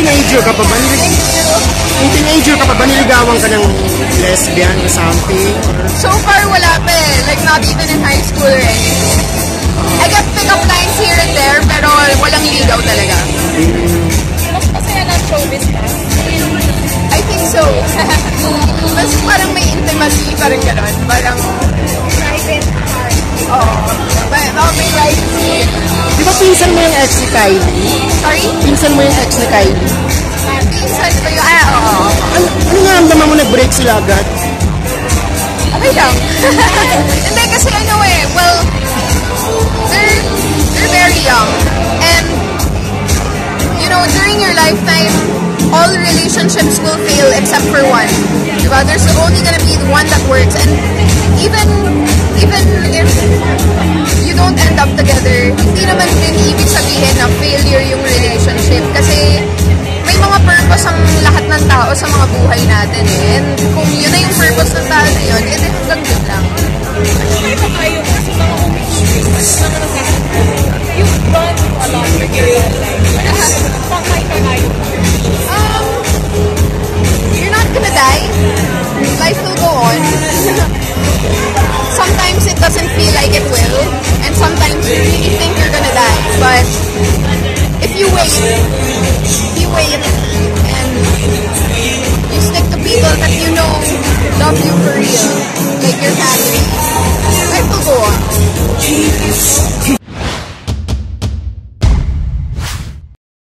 teenager ka pa ba? Yung teenager ka pa ba, niligawan ka ng lesbian or something? So far, wala pa eh. Like, not even in high school or anything. I get pick-up lines here and there, pero walang ligaw talaga. Mas masaya ng showbiz ka? I think so. Mas parang may intimacy, parang gano'n. Parang Private heart. may privacy. Di ba pinsan mo yung ex ni Kylie? Sorry? Pinsan mo yung ex ni Kylie? Pinsan ko yun. Oo. Ano nga ang naman mo nag-break sila agad? Okay lang. Hindi kasi well, they're very young. And, during your lifetime, all relationships will fail except for one. Diba? There's only gonna be the one that works. And even if you don't end up together, hindi naman din ibig sabihin na failure yung relationship. Kasi may mga purpose ang lahat ng tao sa mga buhay natin eh. And kung yun na yung purpose ng tao na yun, hanggang yun lang.